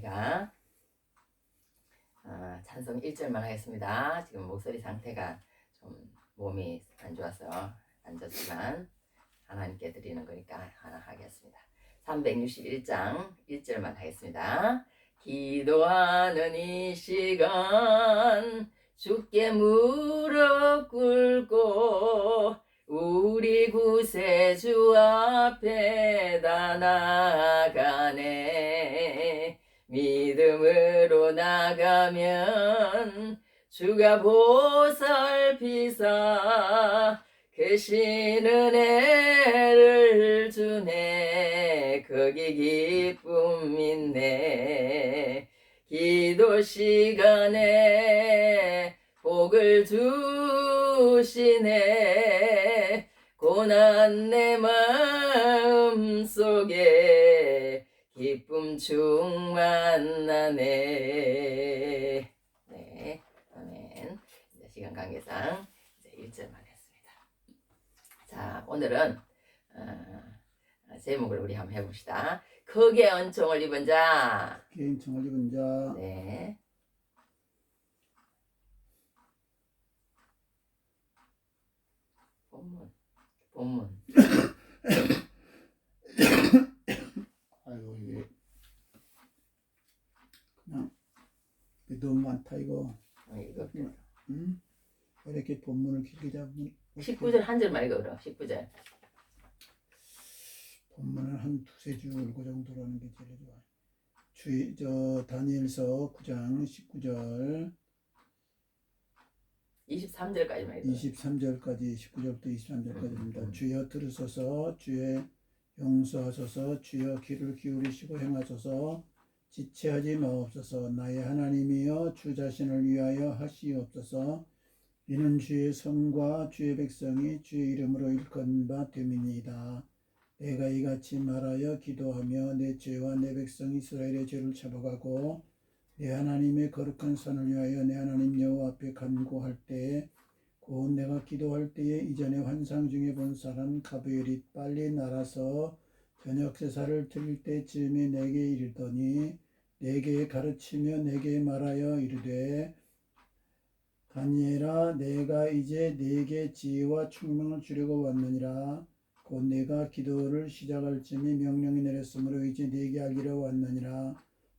우리가 찬송 1절만 하겠습니다. 지금 목소리 상태가 좀 몸이 안 좋아서 안 좋지만 하나님께 드리는 거니까 하나 하겠습니다. 361장 1절만 하겠습니다. 기도하는 이 시간 주께 무릎 꿇고 우리 구세주 앞에다 나아가네. 믿음으로 나가면 주가 보살피사 크신 은혜를 주네. 거기 기쁨 있네. 기도 시간에 복을 주시네. 고난 내 마음 속에 기쁨 충만하네. 네, 아멘. 이제 시간 관계상 이제 1절만 했습니다. 자, 오늘은 제목을 우리 한번 해봅시다. 크게 은총을 입은 자. 크게 은총을 입은 자. 네. 본문. 아이고 이게 그냥 너무 많다 이거. 이거 응? 왜 이렇게 본문을 길게 잡니? 19절 한 절만 읽어 그럼. 19절. 본문을 한 두세 줄 그 정도로 하는 게 제일 좋아. 다니엘서 9장 19절 23절까지만 읽어. 23절까지 19절부터 23절까지입니다. 주여 들으소서, 주의 용서하소서, 주여 귀를 기울이시고 행하소서, 지체하지 마옵소서. 나의 하나님이여 주 자신을 위하여 하시옵소서. 이는 주의 성과 주의 백성이 주의 이름으로 일컫는 바 됨이니이다. 내가 이같이 말하여 기도하며 내 죄와 내 백성 이스라엘의 죄를 잡아가고 내 하나님의 거룩한 산을 위하여 내 하나님 여호와 앞에 간구할 때에 곧 내가 기도할 때에 이전에 환상 중에 본 사람 가브엘이 빨리 날아서 저녁 제사를 드릴 때쯤에 내게 이르더니 내게 가르치며 내게 말하여 이르되 다니엘아 내가 이제 네게 지혜와 총명을 주려고 왔느니라. 곧 내가 기도를 시작할 쯤에 명령이 내렸으므로 이제 네게 알리러 왔느니라.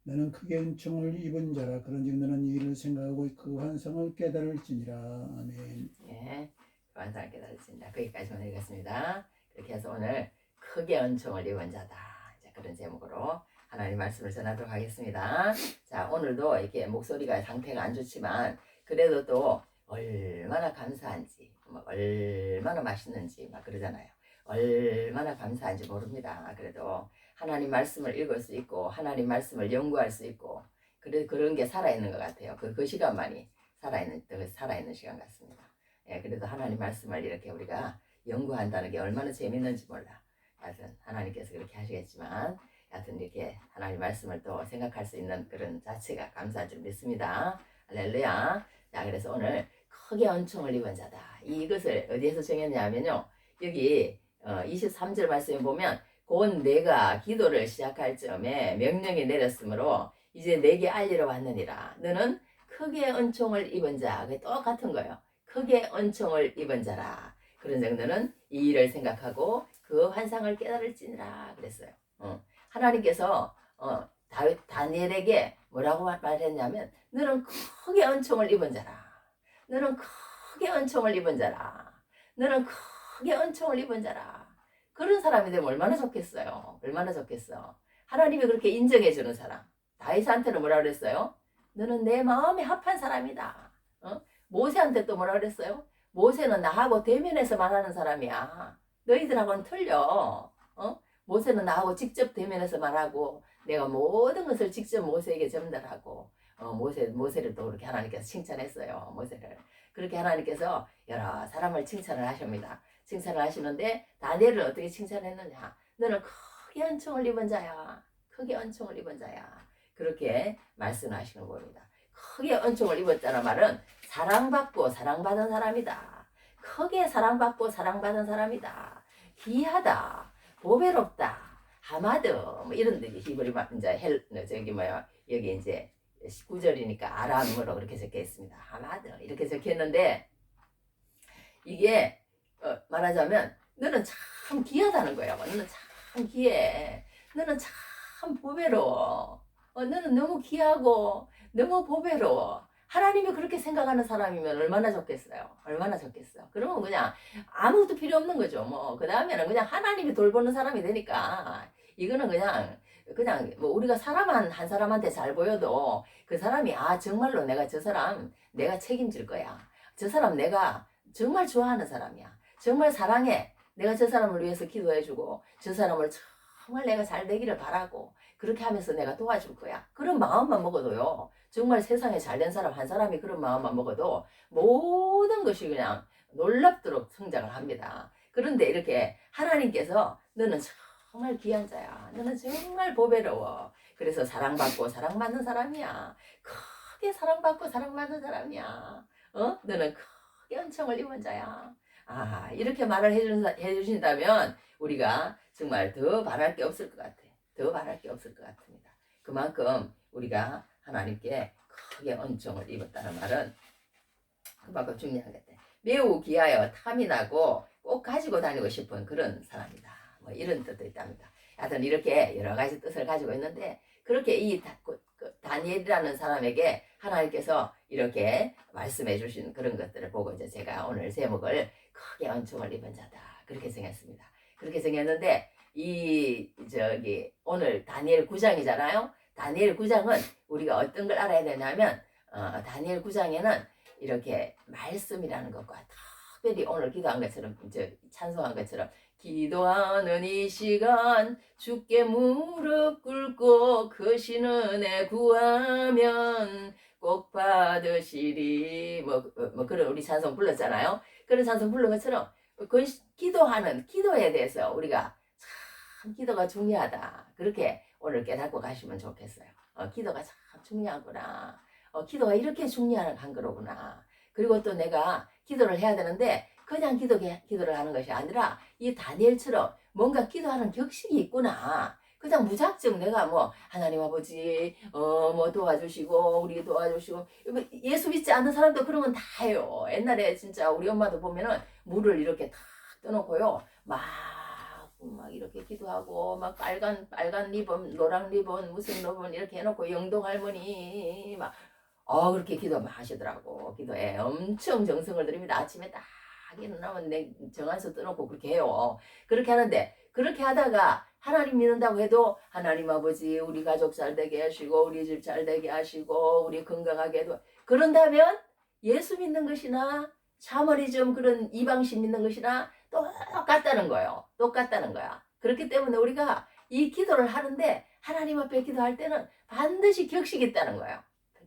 너는 크게 은총을 입은 자라. 그런즉 너는 이 일을 생각하고 그 환상을 깨달을지니라. 아멘. 예, 그 환상을 깨달을지니라. 거기까지만 읽었습니다. 그렇게 해서 오늘 크게 은총을 입은 자다. 이제 그런 제목으로 하나님 말씀을 전하도록 하겠습니다. 자, 오늘도 이렇게 목소리가 상태가 안 좋지만 그래도 또 얼마나 감사한지, 얼마나 맛있는지 막 그러잖아요. 얼마나 감사한지 모릅니다. 그래도 하나님 말씀을 읽을 수 있고 하나님 말씀을 연구할 수 있고 그런 게 살아있는 것 같아요. 그 시간만이 살아있는 시간 같습니다. 예, 그래도 하나님 말씀을 이렇게 우리가 연구한다는 게 얼마나 재밌는지 몰라. 하여튼 하나님께서 그렇게 하시겠지만 하여튼 이렇게 하나님 말씀을 또 생각할 수 있는 그런 자체가 감사할 줄 믿습니다. 할렐루야. 자, 그래서 오늘 크게 은총을 입은 자다. 이것을 어디에서 정했냐면요. 여기 23절 말씀에 보면 곧 내가 기도를 시작할 즈음에 명령이 내렸으므로 이제 내게 알리러 왔느니라. 너는 크게 은총을 입은 자. 그게 똑같은 거예요. 크게 은총을 입은 자라. 그런 정도는 이 일을 생각하고 그 환상을 깨달을지니라 그랬어요. 하나님께서 다니엘에게 뭐라고 말했냐면 너는 크게 은총을 입은 자라. 너는 크게 은총을 입은 자라. 너는 크게 은총을 입은 자라. 그런 사람이 되면 얼마나 좋겠어요. 얼마나 좋겠어. 하나님이 그렇게 인정해 주는 사람. 다윗한테는 뭐라 그랬어요? 너는 내 마음에 합한 사람이다. 모세한테 또 뭐라 그랬어요? 모세는 나하고 대면해서 말하는 사람이야. 너희들하고는 틀려. 모세는 나하고 직접 대면해서 말하고 내가 모든 것을 직접 모세에게 전달하고 모세를 또 그렇게 하나님께서 칭찬했어요. 모세를. 그렇게 하나님께서 여러 사람을 칭찬을 하십니다. 칭찬을 하시는데 다니엘을 어떻게 칭찬했느냐? 너는 크게 은총을 입은 자야. 크게 은총을 입은 자야. 그렇게 말씀하시는 겁니다. 크게 은총을 입었다는 말은 사랑받고 사랑받은 사람이다. 크게 사랑받고 사랑받은 사람이다. 귀하다. 보배롭다. 하마드 뭐 이런 데 히브리 이제 저기 뭐야 여기 이제 19절이니까 아람어로 그렇게 적혀 있습니다. 하마드 이렇게 적혀 있는데 이게 말하자면 너는 참 귀하다는 거야. 너는 참 귀해. 너는 참 보배로워. 너는 너무 귀하고 너무 보배로워. 하나님이 그렇게 생각하는 사람이면 얼마나 좋겠어요. 얼마나 좋겠어. 그러면 그냥 아무것도 필요 없는 거죠. 뭐 그 다음에는 그냥 하나님이 돌보는 사람이 되니까 이거는 그냥 뭐 우리가 사람 한 사람한테 잘 보여도 그 사람이 정말로 내가 저 사람 내가 책임질 거야. 저 사람 내가 정말 좋아하는 사람이야. 정말 사랑해. 내가 저 사람을 위해서 기도해주고 저 사람을 정말 내가 잘 되기를 바라고 그렇게 하면서 내가 도와줄 거야. 그런 마음만 먹어도요. 정말 세상에 잘된 사람 한 사람이 그런 마음만 먹어도 모든 것이 그냥 놀랍도록 성장을 합니다. 그런데 이렇게 하나님께서 너는 정말 귀한 자야. 너는 정말 보배로워. 그래서 사랑받고 사랑받는 사람이야. 크게 사랑받고 사랑받는 사람이야. 너는 크게 은총을 입은 자야. 이렇게 말을 해주신다면 우리가 정말 더 바랄 게 없을 것 같아. 더 바랄 게 없을 것 같습니다. 그만큼 우리가 하나님께 크게 은총을 입었다는 말은 그만큼 중요한 것 같아. 매우 귀하여 탐이 나고 꼭 가지고 다니고 싶은 그런 사람이다. 뭐 이런 뜻도 있답니다. 하여튼 이렇게 여러 가지 뜻을 가지고 있는데 그렇게 이 다니엘이라는 사람에게 하나님께서 이렇게 말씀해 주신 그런 것들을 보고 이제 제가 오늘 제목을 크게 은총을 입은 자다 그렇게 정했습니다. 그렇게 정했는데 오늘 다니엘 9장이잖아요. 다니엘 9장은 우리가 어떤 걸 알아야 되냐면 다니엘 9장에는 이렇게 말씀이라는 것과 특별히 오늘 기도한 것처럼 찬송한 것처럼 기도하는 이 시간 주께 무릎 꿇고 크신 은혜 구하면 꼭 받으시리 뭐 그런 우리 찬송 불렀잖아요. 그런 찬송 부른 것처럼 그 기도에 대해서 우리가 참 기도가 중요하다 그렇게 오늘 깨닫고 가시면 좋겠어요. 기도가 참 중요하구나. 기도가 이렇게 중요한 거로구나. 그리고 또 내가 기도를 해야 되는데 그냥 기도를 하는 것이 아니라 이 다니엘처럼 뭔가 기도하는 격식이 있구나. 그냥 무작정 내가 뭐 하나님 아버지 뭐 도와주시고 우리 도와주시고 예수 믿지 않는 사람도 그런 건 다 해요. 옛날에 진짜 우리 엄마도 보면은 물을 이렇게 탁 떠놓고요 막 이렇게 기도하고 막 빨간 리본 노랑 리본 무슨 리본 이렇게 해놓고 영동 할머니 막 그렇게 기도만 하시더라고. 기도에 엄청 정성을 들입니다. 아침에 딱 일어나면 정한서 떠놓고 그렇게 해요. 그렇게 하는데 그렇게 하다가 하나님 믿는다고 해도 하나님 아버지 우리 가족 잘 되게 하시고 우리 집 잘 되게 하시고 우리 건강하게 해도 그런다면 예수 믿는 것이나 샤머니즘 그런 이방신 믿는 것이나 똑같다는 거예요. 똑같다는 거야. 그렇기 때문에 우리가 이 기도를 하는데 하나님 앞에 기도할 때는 반드시 격식이 있다는 거예요.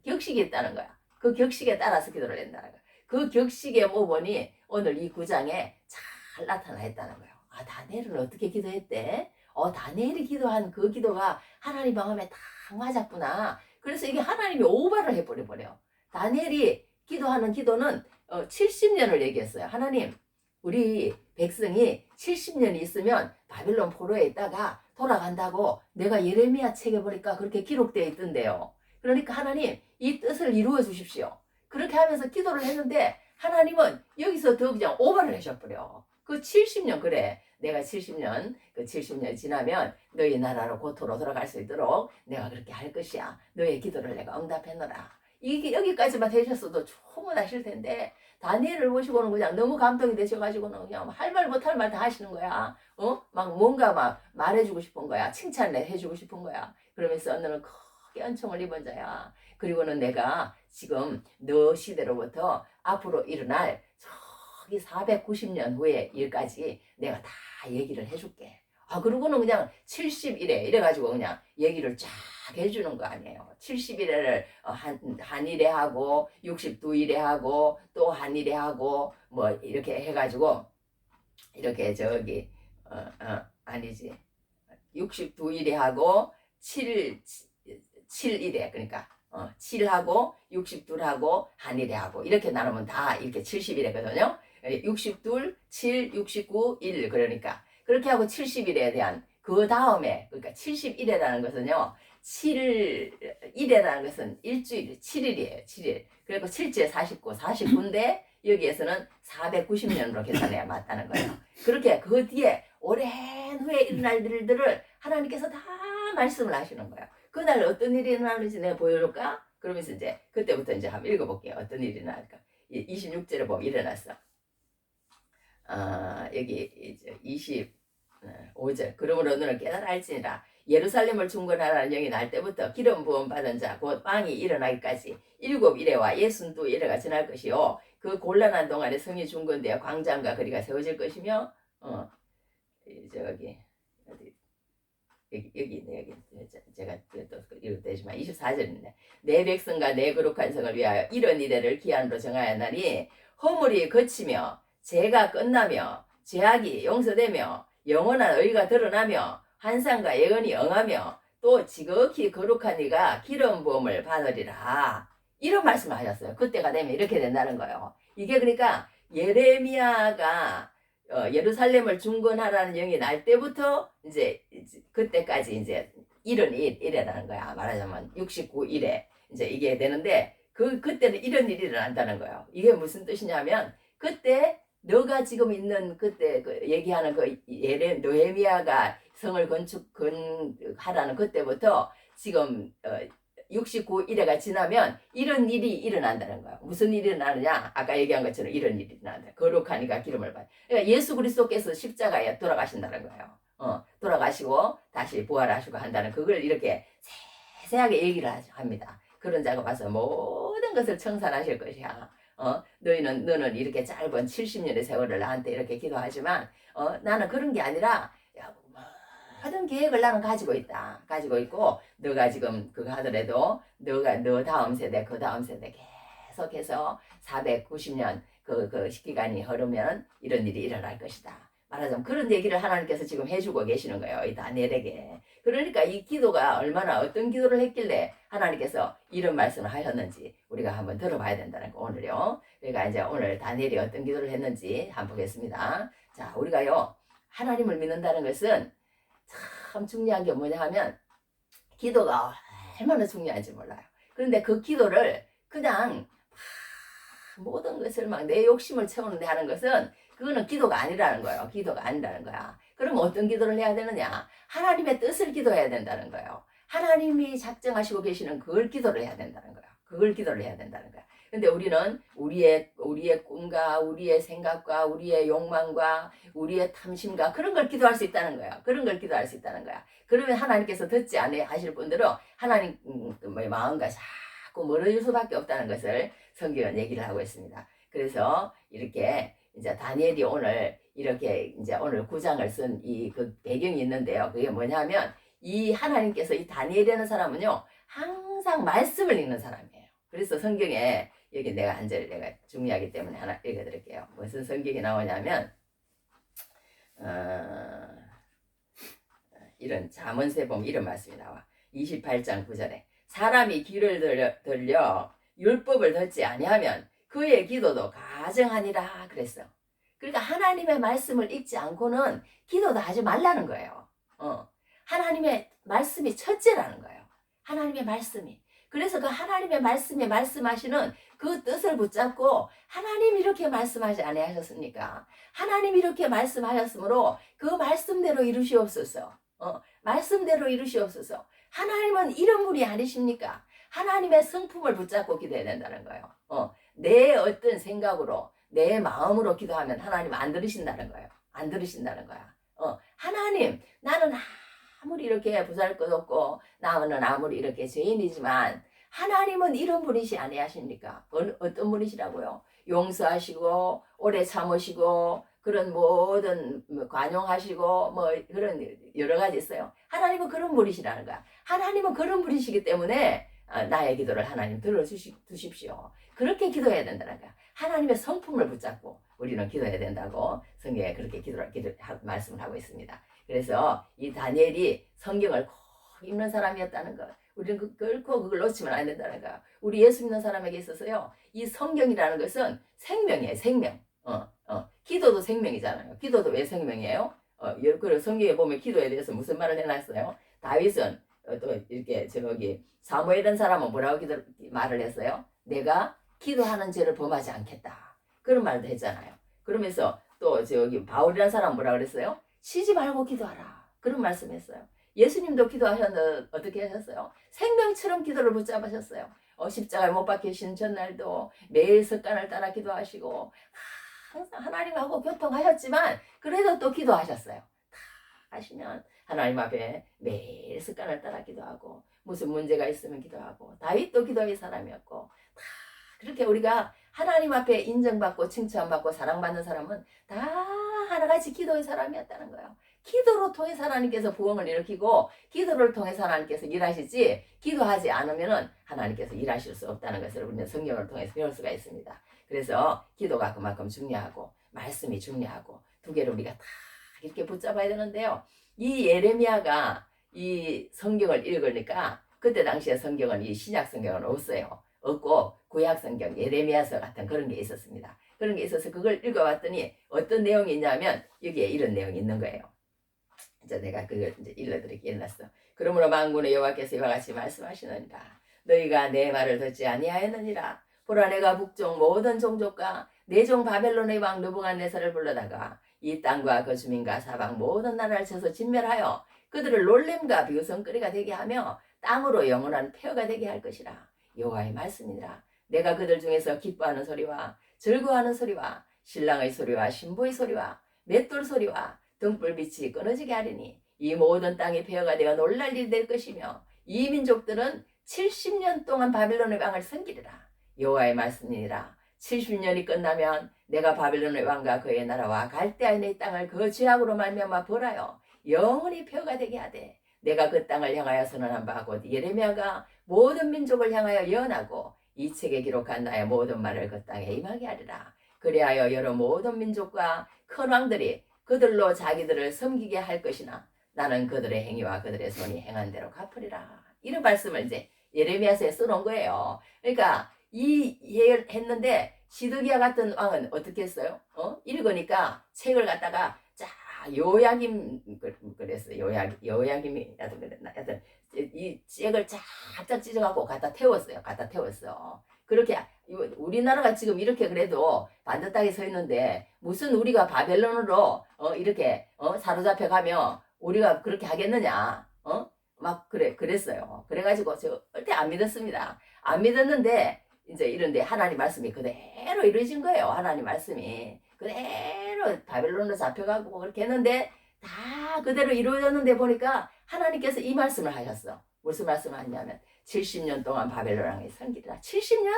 격식이 있다는 거야. 그 격식에 따라서 기도를 한다는 거야. 그 격식의 모본이 오늘 이 9장에 잘 나타나 있다는 거예요. 다니엘은 어떻게 기도했대? 다니엘이 기도한 그 기도가 하나님 마음에 딱 맞았구나. 그래서 이게 하나님이 오바를 해버려. 다니엘이 기도하는 기도는 70년을 얘기했어요. 하나님, 우리 백성이 70년이 있으면 바빌론 포로에 있다가 돌아간다고 내가 예레미야 책에 보니까 그렇게 기록되어 있던데요. 그러니까 하나님 이 뜻을 이루어 주십시오. 그렇게 하면서 기도를 했는데 하나님은 여기서 더 그냥 오버를 하셔버려. 그 70년 그래. 내가 70년 그 70년 지나면 너희 나라로 고토로 돌아갈 수 있도록 내가 그렇게 할 것이야. 너의 기도를 내가 응답했노라. 이게 여기까지만 되셨어도 충분하실 텐데 다니엘을 보시고는 그냥 너무 감동이 되셔가지고는 그냥 할 말 못할 말 다 하시는 거야. 막 뭔가 막 말해주고 싶은 거야. 칭찬을 해주고 싶은 거야. 그러면서 너는 크게 은총을 입은 자야. 그리고는 내가 지금 너 시대로부터 앞으로 일어날 저기 490년 후의 일까지 내가 다 얘기를 해줄게. 그러고는 그냥 70일에 이래가지고 그냥 얘기를 쫙 해주는 거 아니에요. 70일에를 한 일에 하고 62일에 하고 또 한 일에 하고 뭐 이렇게 해가지고 이렇게 아니지 62일에 하고 7일에 그러니까 7하고 62하고 한 일에 하고 이렇게 나누면 다 이렇게 70일이거든요. 62, 7, 69, 1 그러니까 그렇게 하고 70일에 대한 그 다음에 그러니까 71회라는 것은요. 7일이라는 것은 일주일 7일이에요. 7일. 그리고 7주에 49, 49인데 여기에서는 490년으로 계산해야 맞다는 거예요. 그렇게 그 뒤에 오랜 후에 일어날 일들을 하나님께서 다 말씀을 하시는 거예요. 그날 어떤 일이 일어나는지 내가 보여줄까? 그러면서 이제 그때부터 이제 한번 읽어볼게요. 어떤 일이 일어날까? 26절에 보면 일어났어. 여기 이제 25절. 그러므로 너는 깨달아 알지니라. 예루살렘을 중건하라는 영이 날 때부터 기름 부음 받은 자 곧 빵이 일어나기까지 7일에와 62일에가 지날 것이요. 그 곤란한 동안에 성이 중건되어 광장과 거리가 세워질 것이며 저기 어디 여기 제가 또 읽었지만 24절인데 내 백성과 내 거룩한 성을 위하여 이런 이래를 기한으로 정하였나니 허물이 그치며 죄가 끝나며 죄악이 용서되며 영원한 의가 드러나며 환상과 예언이 응하며 또 지극히 거룩한 이가 기름 부음을 받으리라. 이런 말씀을 하셨어요. 그때가 되면 이렇게 된다는 거예요. 이게 그러니까 예레미야가 예루살렘을 중건하라는 영이 날 때부터 이제 그때까지 이제 71일이라는 거야. 말하자면 69일에 이제 이게 되는데 그때는 이런 일이 일어난다는 거예요. 이게 무슨 뜻이냐면 그때 너가 지금 있는 그때 얘기하는 느헤미야가 성을 건축하라는 그때부터 지금 69일에가 지나면 이런 일이 일어난다는 거야. 무슨 일이 일어나느냐? 아까 얘기한 것처럼 이런 일이 일어난다. 거룩하니까 기름을 받아. 그러니까 예수 그리스도께서 십자가에 돌아가신다는 거예요. 돌아가시고 다시 부활하시고 한다는 그걸 이렇게 세세하게 얘기를 합니다. 그런 자가 와서 모든 것을 청산하실 것이야. 너는 이렇게 짧은 70년의 세월을 나한테 이렇게 기도하지만 나는 그런 게 아니라 모든 계획을 나는 가지고 있다. 가지고 있고 너가 지금 그거 하더라도 너 다음 세대 그 다음 세대 계속해서 490년 그 기간이 흐르면 이런 일이 일어날 것이다. 말하자면 그런 얘기를 하나님께서 지금 해주고 계시는 거예요. 이 다니엘에게. 그러니까 이 기도가 얼마나 어떤 기도를 했길래 하나님께서 이런 말씀을 하셨는지 우리가 한번 들어봐야 된다는 거 오늘요. 그러니까 이제 오늘 다니엘이 어떤 기도를 했는지 한번 보겠습니다. 자, 우리가요 하나님을 믿는다는 것은 참 중요한 게 뭐냐 하면 기도가 얼마나 중요한지 몰라요. 그런데 그 기도를 그냥 모든 것을 막 내 욕심을 채우는데 하는 것은 그거는 기도가 아니라는 거예요. 기도가 아니라는 거야. 그럼 어떤 기도를 해야 되느냐? 하나님의 뜻을 기도해야 된다는 거예요. 하나님이 작정하시고 계시는 그걸 기도를 해야 된다는 거야. 그걸 기도를 해야 된다는 거야. 근데 우리는 우리의 꿈과 우리의 생각과 우리의 욕망과 우리의 탐심과 그런 걸 기도할 수 있다는 거야. 그런 걸 기도할 수 있다는 거야. 그러면 하나님께서 듣지 않으 하실 분들은 하나님 마음과 자꾸 멀어질 수밖에 없다는 것을 성경은 얘기를 하고 있습니다. 그래서 이렇게 이제 다니엘이 오늘 이렇게 이제 오늘 9장을 쓴 이 그 배경이 있는데요. 그게 뭐냐면 이 하나님께서 이 다니엘이라는 사람은요 항상 말씀을 읽는 사람이에요. 그래서 성경에 여기 내가 한 절을 내가 중요하기 때문에 하나 읽어드릴게요. 무슨 성경이 나오냐면 이런 잠언서에 보면 이런 말씀이 나와. 28장 9절에 사람이 귀를 들려 율법을 듣지 아니하면 그의 기도도 가정하니라 그랬어. 그러니까 하나님의 말씀을 읽지 않고는 기도도 하지 말라는 거예요. 하나님의 말씀이 첫째라는 거예요. 하나님의 말씀이. 그래서 그 하나님의 말씀에 말씀하시는 그 뜻을 붙잡고 하나님이 이렇게 말씀하지 아니하셨습니까? 하나님이 이렇게 말씀하셨으므로 그 말씀대로 이루시옵소서. 말씀대로 이루시옵소서. 하나님은 이런 분이 아니십니까? 하나님의 성품을 붙잡고 기도해야 된다는 거예요. 내 어떤 생각으로 내 마음으로 기도하면 하나님 안 들으신다는 거예요. 안 들으신다는 거야. 하나님 나는 아무리 이렇게 보잘것없고 나는 아무리 이렇게 죄인이지만 하나님은 이런 분이시 아니하십니까? 어떤 분이시라고요? 용서하시고 오래 참으시고 그런 모든 관용하시고 뭐 그런 여러 가지 있어요. 하나님은 그런 분이시라는 거야. 하나님은 그런 분이시기 때문에 나의 기도를 하나님 들어주십시오. 그렇게 기도해야 된다는 거야. 하나님의 성품을 붙잡고 우리는 기도해야 된다고 성경에 그렇게 말씀을 하고 있습니다. 그래서 이 다니엘이 성경을 꼭 읽는 사람이었다는 것. 우리는 결코 그걸 놓치면 안 된다는 거야. 우리 예수 믿는 사람에게 있어서요. 이 성경이라는 것은 생명이에요. 생명. 기도도 생명이잖아요. 기도도 왜 생명이에요? 그 성경에 보면 기도에 대해서 무슨 말을 해놨어요? 다윗은 또 이렇게 저기 사무엘이라는 사람은 뭐라고 말을 했어요? 내가 기도하는 죄를 범하지 않겠다. 그런 말도 했잖아요. 그러면서 또 저기 바울이라는 사람은 뭐라 그랬어요? 쉬지 말고 기도하라. 그런 말씀했어요. 예수님도 기도하셨는데 어떻게 하셨어요? 생명처럼 기도를 붙잡으셨어요. 십자가에 못 박히신 전날도 매일 습관을 따라 기도하시고 항상 하나님하고 교통하셨지만 그래도 또 기도하셨어요. 다 하시면 하나님 앞에 매일 습관을 따라 기도하고 무슨 문제가 있으면 기도하고 다윗도 기도의 사람이었고 다 그렇게 우리가 하나님 앞에 인정받고 칭찬받고 사랑받는 사람은 다 하나같이 기도의 사람이었다는 거예요. 기도로 통해서 하나님께서 부흥을 일으키고 기도를 통해서 하나님께서 일하시지 기도하지 않으면 하나님께서 일하실 수 없다는 것을 우리는 성경을 통해서 배울 수가 있습니다. 그래서 기도가 그만큼 중요하고 말씀이 중요하고 두 개를 우리가 다 이렇게 붙잡아야 되는데요. 이 예레미야가 이 성경을 읽으니까 그때 당시에 성경은 이 신약 성경은 없어요. 없고 구약 성경 예레미야서 같은 그런 게 있었습니다. 그런 게 있어서 그걸 읽어봤더니 어떤 내용이 있냐면 여기에 이런 내용이 있는 거예요. 이제 내가 그걸 이제 읽어드리기 일렀어. 그러므로 만군의 여호와께서 이와 같이 말씀하시느니라. 너희가 내 말을 듣지 아니하였느니라. 보라 내가 북쪽 모든 종족과 내 종 바벨론의 왕 느부갓네살을 불러다가 이 땅과 그 주민과 사방 모든 나라를 쳐서 진멸하여 그들을 놀림과 비웃음거리가 되게 하며 땅으로 영원한 폐허가 되게 할 것이라. 여호와의 말씀이니라. 내가 그들 중에서 기뻐하는 소리와 즐거워하는 소리와 신랑의 소리와 신부의 소리와 맷돌 소리와 등불빛이 끊어지게 하리니 이 모든 땅이 폐허가 되어 놀랄 일이 될 것이며 이 민족들은 70년 동안 바벨론의 왕을 섬기리라. 여호와의 말씀이니라. 70년이 끝나면 내가 바벨론의 왕과 그의 나라와 갈대아인의 땅을 그 죄악으로 말미암아 벌하여 영원히 폐허가 되게 하되 내가 그 땅을 향하여 선언한 바 곧 예레미야가 모든 민족을 향하여 예언하고 이 책에 기록한 나의 모든 말을 그 땅에 임하게 하리라. 그리하여 여러 모든 민족과 큰 왕들이 그들로 자기들을 섬기게 할 것이나 나는 그들의 행위와 그들의 손이 행한 대로 갚으리라. 이런 말씀을 이제 예레미야서에 써놓은 거예요. 그러니까 이 예를 했는데 시드기야 같은 왕은 어떻게 했어요? 읽으니까 책을 갖다가 자 요야김 그랬어요. 요야김이 하여튼 그랬나 하여튼 이 책을 쫙쫙 찢어갖고 갖다 태웠어요. 갖다 태웠어. 그렇게 우리나라가 지금 이렇게 그래도 반듯하게 서 있는데 무슨 우리가 바벨론으로 이렇게 사로잡혀 가며 우리가 그렇게 하겠느냐? 막 그랬어요. 그래가지고 저 절대 안 믿었습니다. 안 믿었는데 이제 이런데 하나님 말씀이 그대로 이루어진 거예요. 하나님 말씀이 그대로 바벨론으로 잡혀가고 그렇게 했는데 다 그대로 이루어졌는데 보니까 하나님께서 이 말씀을 하셨어. 무슨 말씀을 하냐면 70년 동안 바벨론 왕이 섬기리라. 70년?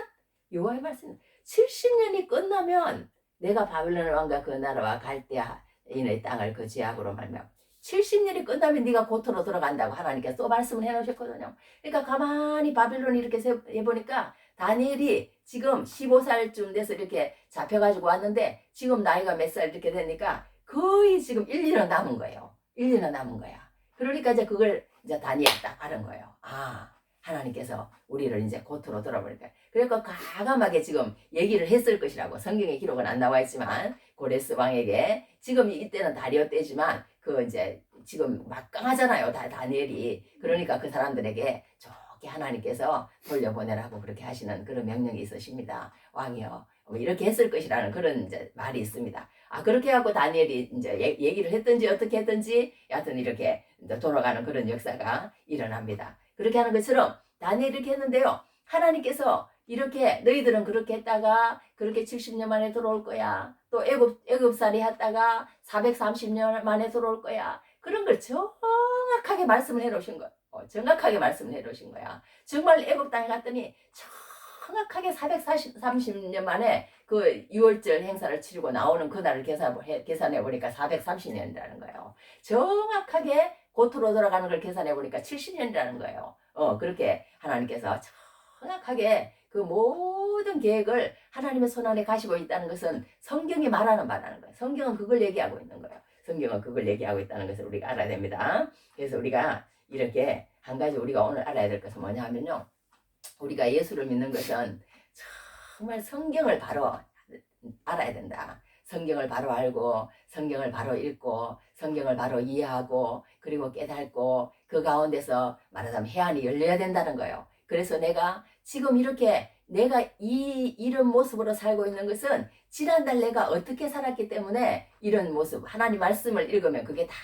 여호와의 말씀. 70년이 끝나면 내가 바벨론 왕과 그 나라와 갈대아인의 땅을 그 죄악으로 말미암아 70년이 끝나면 네가 고토로 들어간다고 하나님께서 또 말씀을 해놓으셨거든요. 그러니까 가만히 바벨론이 이렇게 해보니까 다니엘이 지금 15살쯤 돼서 이렇게 잡혀가지고 왔는데 지금 나이가 몇 살 이렇게 되니까 거의 지금 1년은 남은 거예요. 1년은 남은 거야. 그러니까 이제 그걸 이제 다니엘 딱 하는 거예요. 아, 하나님께서 우리를 이제 고토로 들어버릴까. 그러니까 과감하게 지금 얘기를 했을 것이라고 성경에 기록은 안 나와 있지만 고레스 왕에게 지금 이때는 다리오 때지만 그 이제 지금 막강하잖아요. 다니엘이. 그러니까 그 사람들에게 좋게 하나님께서 돌려보내라고 그렇게 하시는 그런 명령이 있으십니다. 왕이요. 이렇게 했을 것이라는 그런 이제 말이 있습니다. 아, 그렇게 해갖고 다니엘이 이제 얘기를 했든지 어떻게 했든지 여하튼 이렇게 돌아가는 그런 역사가 일어납니다. 그렇게 하는 것처럼 다니엘이 이렇게 했는데요. 하나님께서 이렇게 너희들은 그렇게 했다가 그렇게 70년 만에 들어올 거야. 또 애굽살이 했다가 430년 만에 들어올 거야. 그런 걸 정확하게 말씀을 해놓으신 거야. 정확하게 말씀을 해놓으신 거야. 정말 애굽 땅에 갔더니 정확하게 430년 만에 그 6월절 행사를 치르고 나오는 그날을 계산해 보니까 430년이라는 거예요. 정확하게 고토로 돌아가는 걸 계산해 보니까 70년이라는 거예요. 그렇게 하나님께서 정확하게 그 모든 계획을 하나님의 손안에 가시고 있다는 것은 성경이 말하는 바라는 거예요. 성경은 그걸 얘기하고 있는 거예요. 성경은 그걸 얘기하고 있다는 것을 우리가 알아야 됩니다. 그래서 우리가 이렇게 한 가지 우리가 오늘 알아야 될 것은 뭐냐 하면요. 우리가 예수를 믿는 것은 정말 성경을 바로 알아야 된다. 성경을 바로 알고 성경을 바로 읽고 성경을 바로 이해하고 그리고 깨닫고 그 가운데서 말하자면 해안이 열려야 된다는 거예요. 그래서 내가 지금 이렇게 내가 이런 모습으로 살고 있는 것은 지난달 내가 어떻게 살았기 때문에 이런 모습, 하나님 말씀을 읽으면 그게 다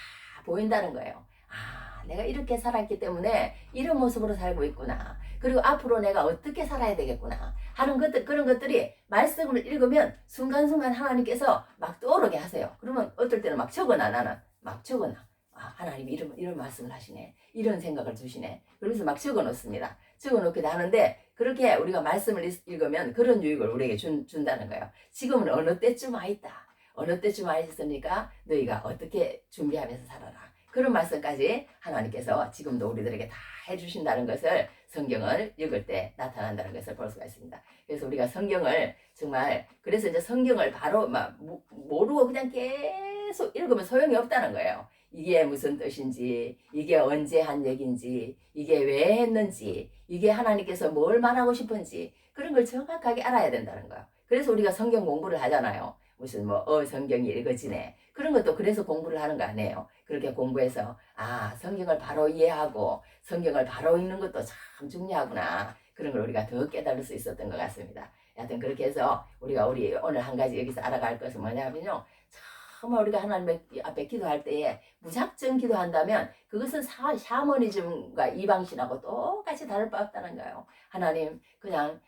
보인다는 거예요. 아, 내가 이렇게 살았기 때문에 이런 모습으로 살고 있구나. 그리고 앞으로 내가 어떻게 살아야 되겠구나 하는 것들, 그런 것들이 말씀을 읽으면 순간순간 하나님께서 막 떠오르게 하세요. 그러면 어떨 때는 막 적어놔. 나는 막 적어놔. 아, 하나님이 이런 말씀을 하시네. 이런 생각을 주시네. 그러면서 막 적어 놓습니다. 적어 놓기도 하는데 그렇게 우리가 말씀을 읽으면 그런 유익을 우리에게 준다는 거예요. 지금은 어느 때쯤 와 있다. 어느 때쯤 와 있으니까 너희가 어떻게 준비하면서 살아라. 그런 말씀까지 하나님께서 지금도 우리들에게 다 해주신다는 것을 성경을 읽을 때 나타난다는 것을 볼 수가 있습니다. 그래서 우리가 성경을 정말 그래서 이제 성경을 바로 막 모르고 그냥 계속 읽으면 소용이 없다는 거예요. 이게 무슨 뜻인지, 이게 언제 한 얘기인지, 이게 왜 했는지, 이게 하나님께서 뭘 말하고 싶은지 그런 걸 정확하게 알아야 된다는 거예요. 그래서 우리가 성경 공부를 하잖아요. 무슨 성경이 읽어지네. 그런 것도 그래서 공부를 하는 거 아니에요. 그렇게 공부해서 성경을 바로 이해하고 성경을 바로 읽는 것도 참 중요하구나. 그런 걸 우리가 더 깨달을 수 있었던 것 같습니다. 여하튼 그렇게 해서 우리 오늘 한 가지 여기서 알아갈 것은 뭐냐면요. 정말 우리가 하나님 앞에 기도할 때에 무작정 기도한다면 그것은 샤머니즘과 이방신하고 똑같이 다를 바 없다는 거예요. 하나님 그냥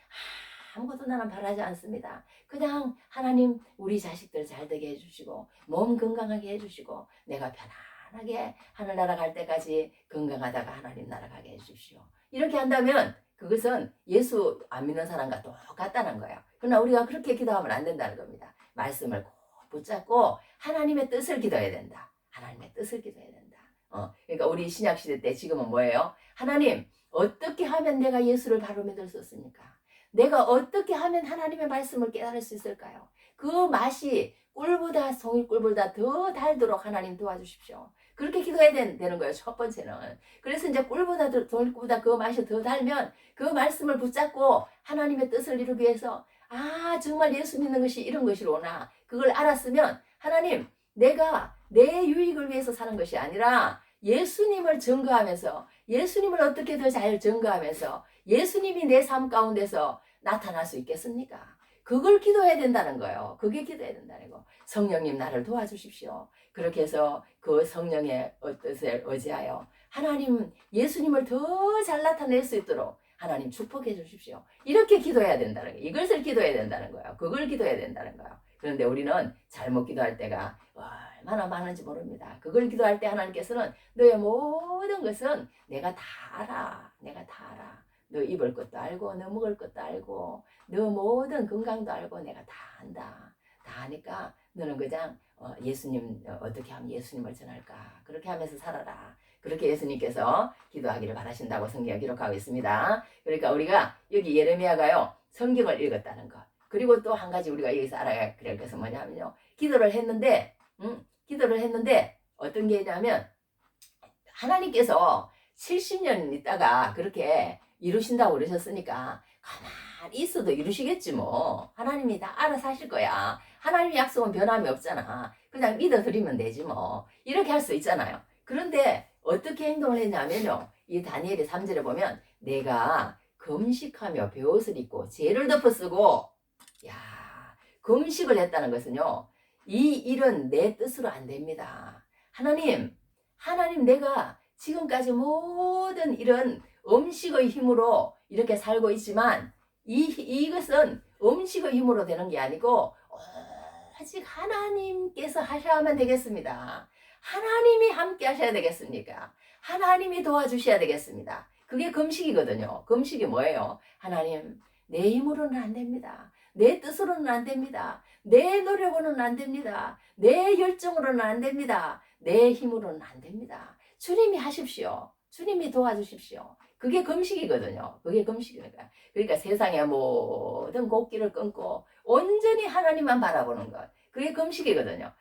아무것도 나는 바라지 않습니다. 그냥 하나님 우리 자식들 잘 되게 해주시고 몸 건강하게 해주시고 내가 편안하게 하늘나라 갈 때까지 건강하다가 하나님 나라 가게 해주십시오. 이렇게 한다면 그것은 예수 안 믿는 사람과 똑같다는 거예요. 그러나 우리가 그렇게 기도하면 안 된다는 겁니다. 말씀을 꼭 붙잡고 하나님의 뜻을 기도해야 된다. 하나님의 뜻을 기도해야 된다. 그러니까 우리 신약시대 때 지금은 뭐예요? 하나님 어떻게 하면 내가 예수를 바로 믿을 수 있습니까? 내가 어떻게 하면 하나님의 말씀을 깨달을 수 있을까요? 그 맛이 꿀보다 송이꿀보다 더 달도록 하나님 도와주십시오. 그렇게 기도해야 되는 거예요. 첫 번째는. 그래서 이제 꿀보다 송이꿀보다 그 맛이 더 달면 그 말씀을 붙잡고 하나님의 뜻을 이루기 위해서 정말 예수 믿는 것이 이런 것이로구나. 그걸 알았으면 하나님 내가 내 유익을 위해서 사는 것이 아니라 예수님을 증거하면서 예수님을 어떻게 더 잘 증거하면서 예수님이 내 삶 가운데서 나타날 수 있겠습니까? 그걸 기도해야 된다는 거예요. 그게 기도해야 된다는 거. 성령님 나를 도와주십시오. 그렇게 해서 그 성령의 뜻을 의지하여 하나님 예수님을 더 잘 나타낼 수 있도록 하나님 축복해 주십시오. 이렇게 기도해야 된다는 거예요. 이것을 기도해야 된다는 거예요. 그걸 기도해야 된다는 거예요. 그런데 우리는 잘못 기도할 때가 얼마나 많은지 모릅니다. 그걸 기도할 때 하나님께서는 너의 모든 것은 내가 다 알아. 내가 다 알아. 너 입을 것도 알고 너 먹을 것도 알고 너 모든 건강도 알고 내가 다 안다. 다 아니까 너는 그냥 예수님 어떻게 하면 예수님을 전할까 그렇게 하면서 살아라. 그렇게 예수님께서 기도하기를 바라신다고 성경에 기록하고 있습니다. 그러니까 우리가 여기 예레미야가요 성경을 읽었다는 것 그리고 또 한 가지 우리가 여기서 알아야 될 것은 뭐냐면요 기도를 했는데 어떤 게 있냐면 하나님께서 70년 있다가 그렇게 이루신다고 그러셨으니까 가만히 있어도 이루시겠지 뭐. 하나님이 다 알아서 하실 거야. 하나님 약속은 변함이 없잖아. 그냥 믿어드리면 되지 뭐. 이렇게 할 수 있잖아요. 그런데 어떻게 행동을 했냐면요. 이 다니엘의 3절에 보면 내가 금식하며 베옷을 입고 죄를 덮어쓰고 금식을 했다는 것은요. 이 일은 내 뜻으로 안 됩니다. 하나님 내가 지금까지 모든 이런 음식의 힘으로 이렇게 살고 있지만 이것은 음식의 힘으로 되는 게 아니고 오직 하나님께서 하셔야만 되겠습니다. 하나님이 함께 하셔야 되겠습니까? 하나님이 도와주셔야 되겠습니다. 그게 금식이거든요. 금식이 뭐예요? 하나님 내 힘으로는 안 됩니다. 내 뜻으로는 안 됩니다. 내 노력으로는 안 됩니다. 내 열정으로는 안 됩니다. 내 힘으로는 안 됩니다. 주님이 하십시오. 주님이 도와주십시오. 그게 금식이거든요. 그게 금식이니까. 그러니까 세상의 모든 곡기를 끊고 온전히 하나님만 바라보는 것. 그게 금식이거든요.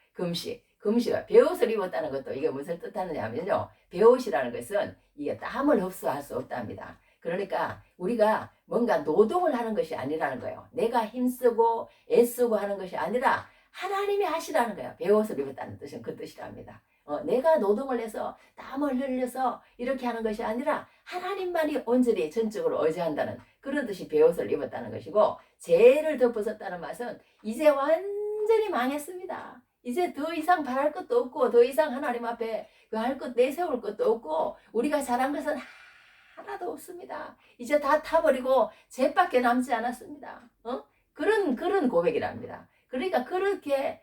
금식을 베옷을 입었다는 것도 이게 무슨 뜻하느냐면요. 베옷이라는 것은 이게 땀을 흡수할 수 없답니다. 그러니까 우리가 뭔가 노동을 하는 것이 아니라는 거예요. 내가 힘쓰고 애쓰고 하는 것이 아니라 하나님이 하시라는 거야. 베옷을 입었다는 뜻은 그 뜻이랍니다. 내가 노동을 해서 땀을 흘려서 이렇게 하는 것이 아니라 하나님만이 온전히 전적으로 의지한다는 그런 뜻이 베옷을 입었다는 것이고, 죄를 덮어섰다는 말은 이제 완전히 망했습니다. 이제 더 이상 바랄 것도 없고 더 이상 하나님 앞에 그 할 것 내세울 것도 없고 우리가 잘한 것은 하나도 없습니다. 이제 다 타버리고 죄밖에 남지 않았습니다. 그런 고백이랍니다. 그러니까 그렇게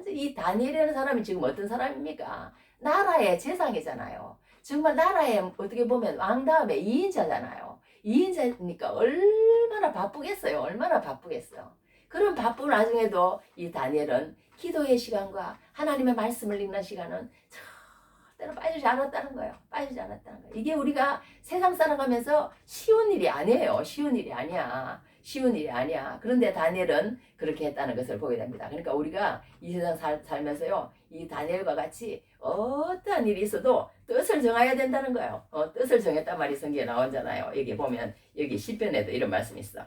이 다니엘이라는 사람이 지금 어떤 사람입니까? 나라의 재상이잖아요. 정말 나라의 어떻게 보면 왕 다음에 2인자잖아요. 2인자니까 얼마나 바쁘겠어요. 얼마나 바쁘겠어요. 그런 바쁜 와중에도 이 다니엘은 기도의 시간과 하나님의 말씀을 읽는 시간은 절대로 빠지지 않았다는 거예요. 빠지지 않았다는 거예요. 이게 우리가 세상 살아가면서 쉬운 일이 아니에요. 쉬운 일이 아니야. 쉬운 일이 아니야. 그런데 다니엘은 그렇게 했다는 것을 보게 됩니다. 그러니까 우리가 이 세상 살면서요, 이 다니엘과 같이 어떠한 일이 있어도 뜻을 정해야 된다는 거예요. 뜻을 정했단 말이 성경에 나오잖아요. 여기 보면 여기 시편에도 이런 말씀이 있어.